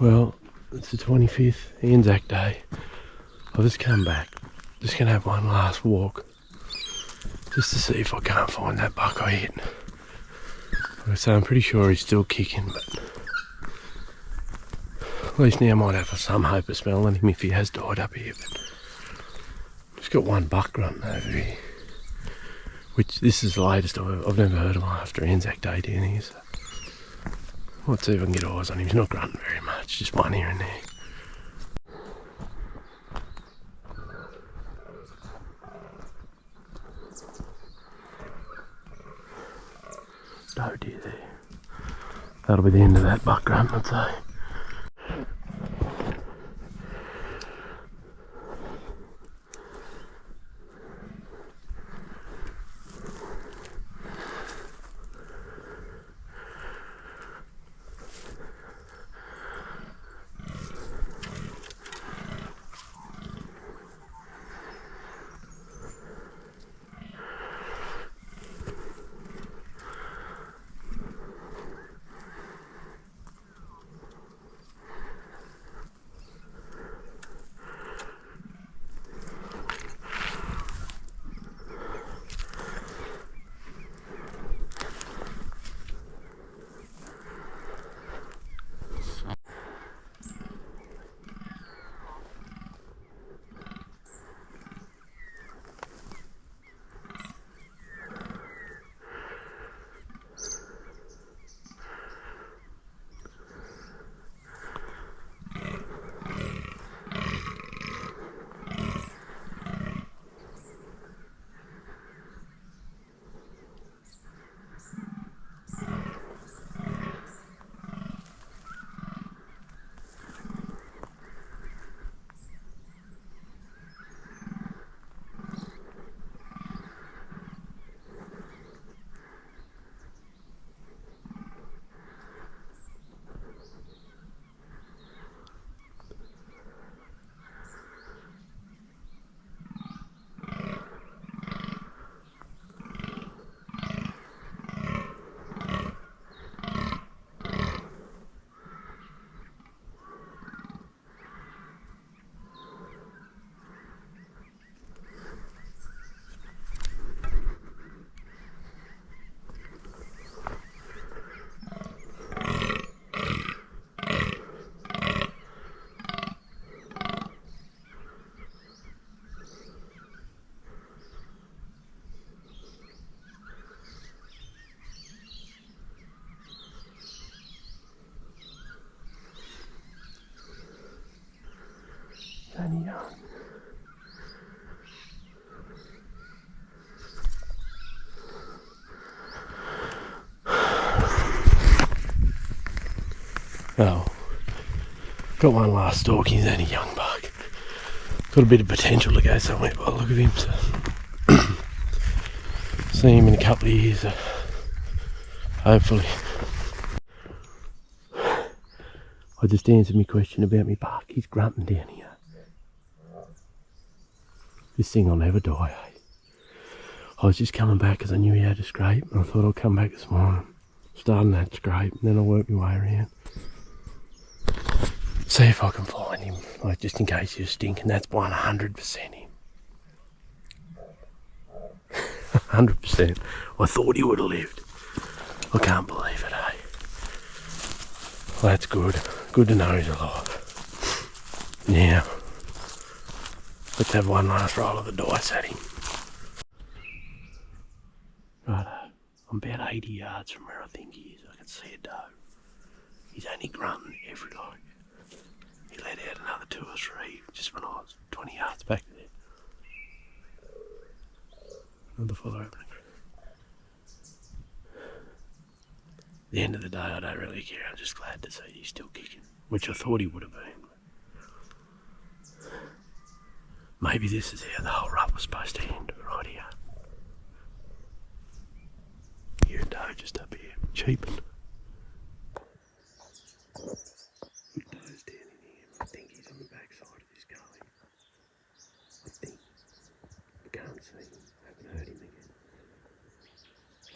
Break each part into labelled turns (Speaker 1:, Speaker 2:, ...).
Speaker 1: Well, it's the 25th, Anzac Day. I've just come back. Just gonna have one last walk. Just to see if I can't find that buck I hit. So I'm pretty sure he's still kicking, but at least now I might have some hope of smelling him if he has died up here. But just got one buck grunting over here. Which, this is the latest I've never heard of after Anzac Day down here. So let's see if I can get eyes on him. He's not grunting very much, just one here and there. Oh dear there. That'll be the end of that buck grunt, I'd say. Only young. Oh, got one last stalk. He's only young buck. Got a bit of potential to go somewhere by the look of him. So see him in a couple of years, hopefully. I just answered my question about me buck. He's grunting down here. This thing will never die, eh? I was just coming back because I knew he had a scrape, and I thought I'd come back this morning, starting that scrape, and then I'll work my way around. See if I can find him, like just in case he was stinking. That's 100% him. 100%. I thought he would have lived. I can't believe it, eh? Well, that's good. Good to know he's alive. Now, let's have one last roll of the dice at him. Righto, I'm about 80 yards from where I think he is. I can see a doe. He's only grunting every like. He let out another 2 or 3 just when I was 20 yards back there. Another full opening. At the end of the day, I don't really care. I'm just glad to see he's still kicking, which I thought he would have been. Maybe this is how the whole rut was supposed to end, right here. Here a doe just up here, cheaping. Good doe's down in here. I think he's on the back side of this gully. I think. I can't see him. I haven't heard him again.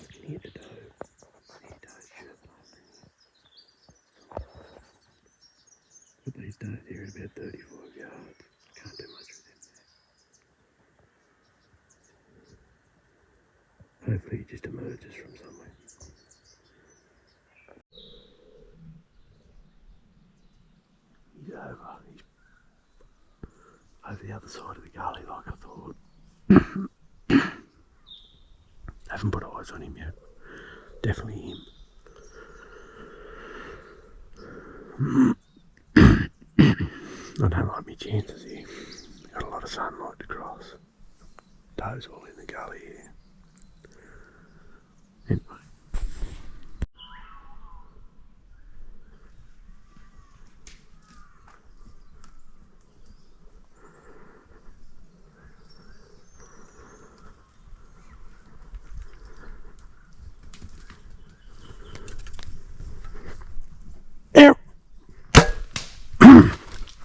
Speaker 1: I can hear the doe. See a doe chirping over in here. Put these down here at about 35 yards. Can't do much with them. Hopefully he just emerges from somewhere. He's over. He's over the other side of the gully like I thought. Haven't put eyes on him yet. Definitely him. I don't like my chances here. Got a lot of sunlight to cross. Toes all in the gully here. Anyway.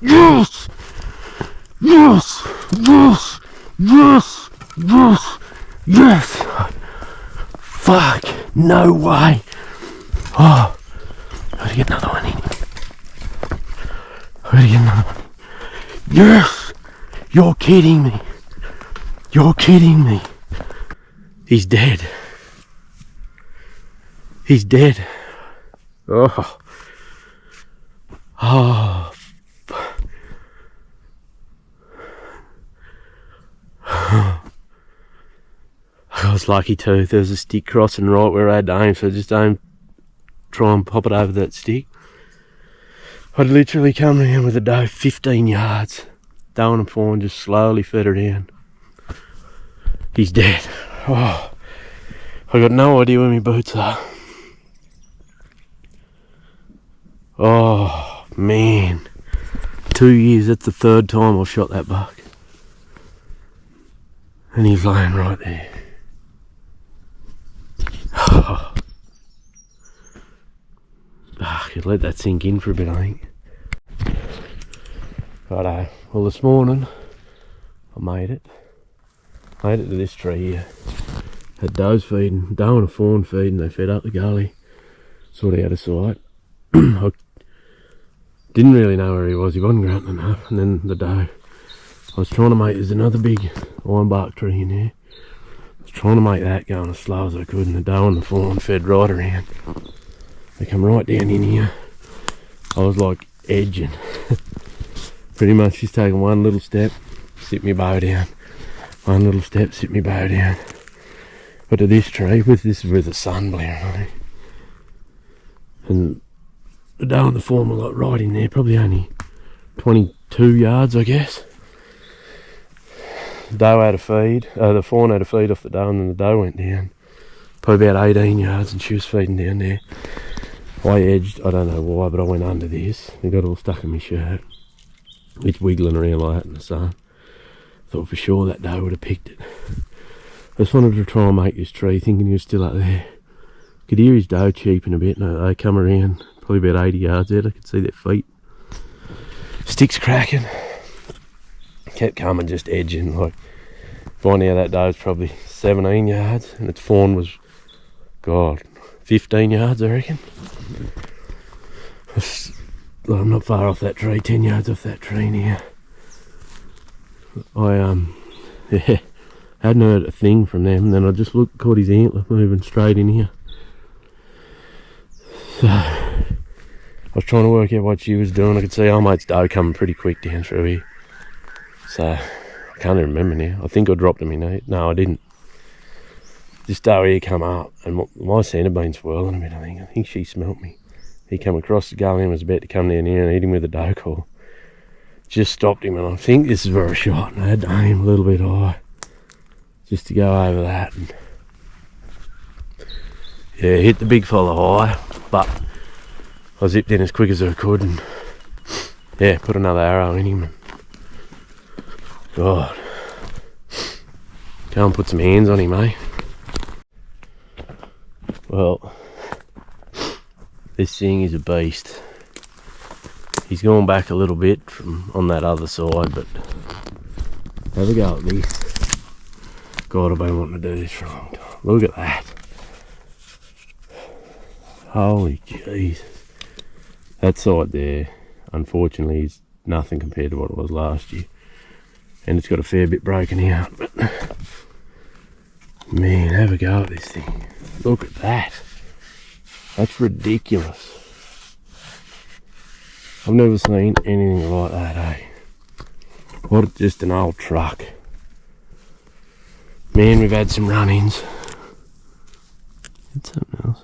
Speaker 1: Yes! Yes! Yes! Yes! Yes! Yes! Fuck! No way! Oh! Gotta get another one in. Gotta get another one. Yes! You're kidding me! You're kidding me! He's dead. He's dead. Oh. Oh. I was lucky too. There was a stick crossing right where I had to aim, so I just aimed, try and pop it over that stick. I'd literally come around with a doe 15 yards, doe and a fawn, just slowly fed her down. He's dead. Oh, I got no idea where my boots are. Oh man, 2 years. That's the third time I've shot that buck, and he's laying right there. Oh. I could let that sink in for a bit, I think. Righto, well this morning I made it to this tree here. Had does feeding, doe and a fawn feeding, they fed up the gully, sort of out of sight. I didn't really know where he wasn't grunting enough, and then the doe, I was trying to make, there's another big ironbark tree in there. I was trying to make that going as slow as I could, and the doe and the fawn fed right around. They come right down in here. I was like edging. Pretty much just taking one little step, sit me bow down. One little step, sit me bow down. But to this tree, this is with the sun blaring on it. And the doe and the fawn were like right in there, probably only 22 yards I guess. The doe had a feed, the fawn had a feed off the doe, and then the doe went down. Probably about 18 yards, and she was feeding down there. I edged, I don't know why, but I went under this. It got all stuck in my shirt. It's wiggling around like that in the sun. Thought for sure that doe would have picked it. I just wanted to try and make this tree, thinking he was still up there. Could hear his doe cheeping a bit, and they come around probably about 80 yards out. I could see their feet. Sticks cracking. Kept coming, just edging. Like, finding out that doe's probably 17 yards, and its fawn was, God, 15 yards I reckon. I'm not far off that tree, 10 yards off that tree now. Yeah, hadn't heard a thing from them, and then I just caught his antler moving straight in here. So I was trying to work out what she was doing. I could see our mate's doe coming pretty quick down through here. So I can't even remember now. I think I dropped him in there. No, I didn't. This doe here come up, and my centre been swirling a bit, I think she smelt me. He come across the gully and was about to come down here and hit him with a doe call. Just stopped him, and I think this is where I shot, and I had to aim a little bit high just to go over that. And yeah, hit the big fella high, but I zipped in as quick as I could, and yeah, put another arrow in him. And God, go and put some hands on him, eh? Well, this thing is a beast. He's gone back a little bit from on that other side, but have a go at this. God, I've been wanting to do this for a long time. Look at that. Holy Jesus. That side there, unfortunately it's nothing compared to what it was last year, and it's got a fair bit broken out. But man, have a go at this thing. Look at that. That's ridiculous. I've never seen anything like that, eh? What just an old truck. Man, we've had some run-ins. It's something else.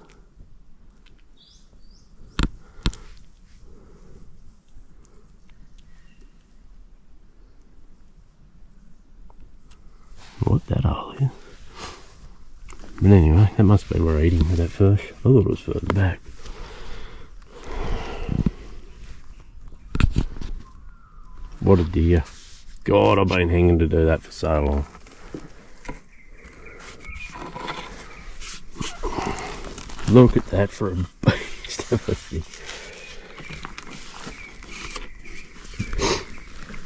Speaker 1: What that hole is. But anyway, that must be where we're eating with that fish. I thought it was further back. What a deer. God, I've been hanging to do that for so long. Look at that for a beast of a thing.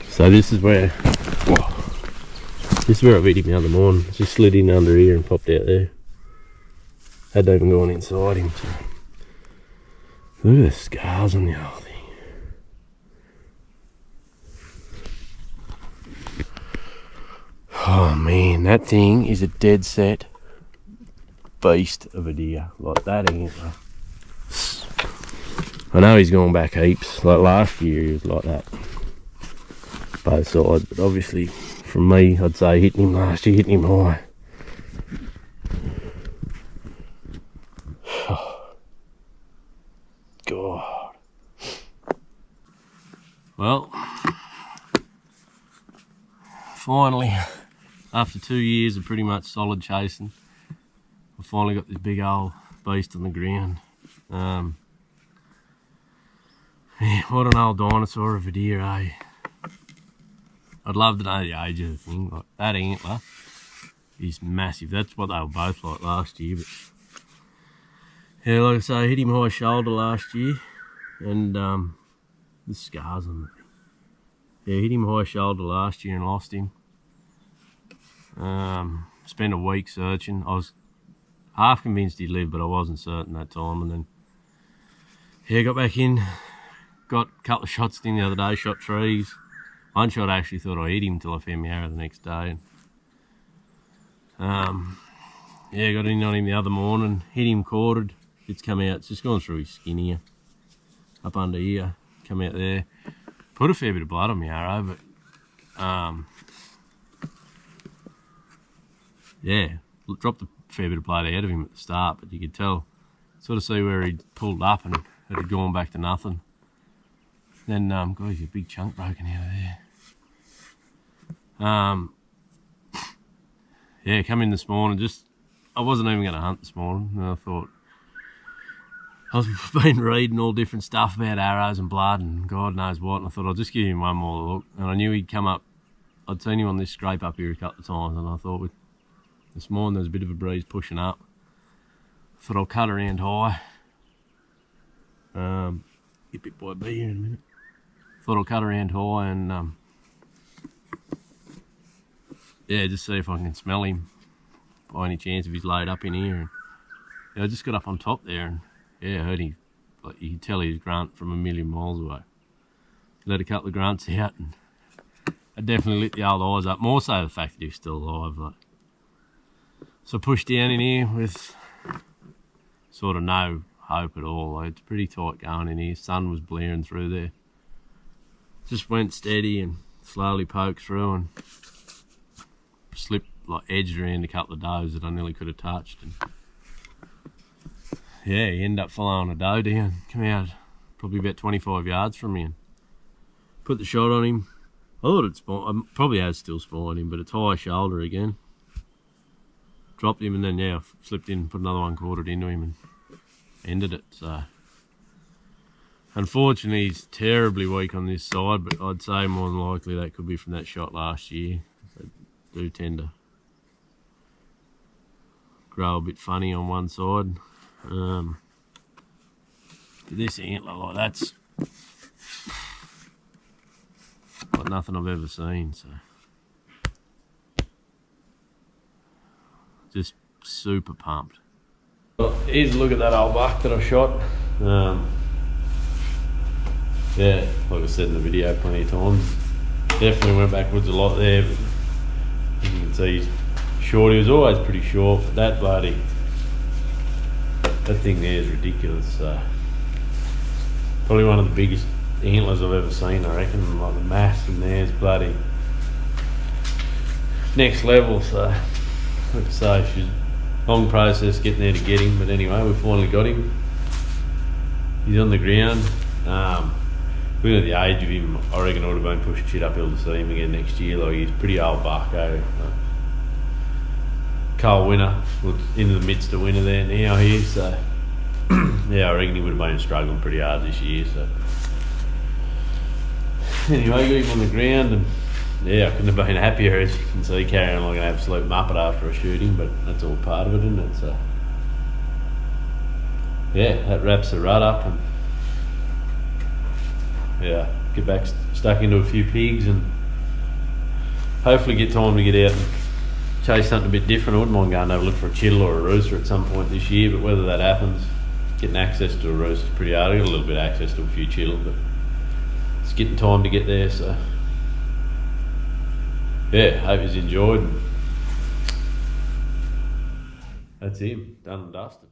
Speaker 1: So this is where, I've hit him the other morning. Just slid in under here and popped out there. Hadn't even gone inside him. So. Look at the scars on the old thing. Oh man, that thing is a dead set beast of a deer. Like that antler. I know he's gone back heaps. Like last year he was like that. Both sides, but obviously from me I'd say hitting him last year, hitting him high. Oh, God. Well, finally, after 2 years of pretty much solid chasing, I finally got this big old beast on the ground. Yeah, what an old dinosaur of a deer, eh? I'd love to know the age of the thing. Like that antler is massive. That's what they were both like last year. But yeah, like I say, I hit him high shoulder last year, and the scars on it. Yeah, hit him high shoulder last year and lost him. Spent a week searching. I was half convinced he'd live, but I wasn't certain that time. And then, yeah, got back in, got a couple of shots in the other day, shot trees. One shot I actually thought I hit him until I found my arrow the next day. Yeah, got in on him the other morning, hit him quartered. It's come out, it's just gone through his skin here, up under here, come out there. Put a fair bit of blood on my arrow, but yeah, dropped a fair bit of blood out of him at the start, but you could tell, sort of see where he'd pulled up and it had gone back to nothing. Then, God, there's a big chunk broken out of there. Yeah, come in this morning, I wasn't even going to hunt this morning, and I thought, I've been reading all different stuff about arrows and blood and God knows what, and I thought I'll just give him one more look. And I knew he'd come up, I'd seen him on this scrape up here a couple of times, and I thought this morning there was a bit of a breeze pushing up. I thought I'll cut around high. Get bit by a bee here in a minute. Thought I'll cut around high and yeah, just see if I can smell him by any chance if he's laid up in here. And yeah, I just got up on top there and yeah, I heard him, like you could tell he was grunt from a million miles away. Let a couple of grunts out and it definitely lit the old eyes up, more so the fact that he was still alive. Like. So I pushed down in here with sort of no hope at all. Like, it's pretty tight going in here, sun was blaring through there. Just went steady and slowly poked through and slipped, like edged around a couple of does that I nearly could have touched. And yeah, he ended up following a doe down, come out probably about 25 yards from me and put the shot on him. I thought it spawned, probably has still spawned him, but it's high shoulder again. Dropped him and then yeah, slipped in, put another one quartered into him and ended it. So unfortunately he's terribly weak on this side, but I'd say more than likely that could be from that shot last year. They do tend to grow a bit funny on one side. This antler, like that's like nothing I've ever seen, so just super pumped. Well, here's a look at that old buck that I shot.
Speaker 2: yeah, like I said in the video plenty of times, definitely went backwards a lot there, but you can see he's short. He was always pretty short, but that thing there is ridiculous. Probably one of the biggest antlers I've ever seen, I reckon. Like the mass in there is bloody next level. So like I say, she's long process getting there to get him, but anyway, we finally got him. He's on the ground. Looking at the age of him, I reckon I would have been pushing shit uphill to see him again next year. Like, he's pretty old bucko. Cold winter, well, into the midst of winter there now here, so yeah, I reckon he would have been struggling pretty hard this year. So anyway, got him on the ground, and yeah, I couldn't have been happier. As you can see, carrying like an absolute muppet after I shoot him, but that's all part of it, isn't it? So yeah, that wraps the rut up, and yeah, get back stuck into a few pigs, and hopefully get time to get out and chase something a bit different. I wouldn't mind going to have a look for a chiddle or a rooster at some point this year, but whether that happens, getting access to a rooster is pretty hard. I got a little bit of access to a few chiddles, but it's getting time to get there. So yeah, hope you've enjoyed. That's him, done and dusted.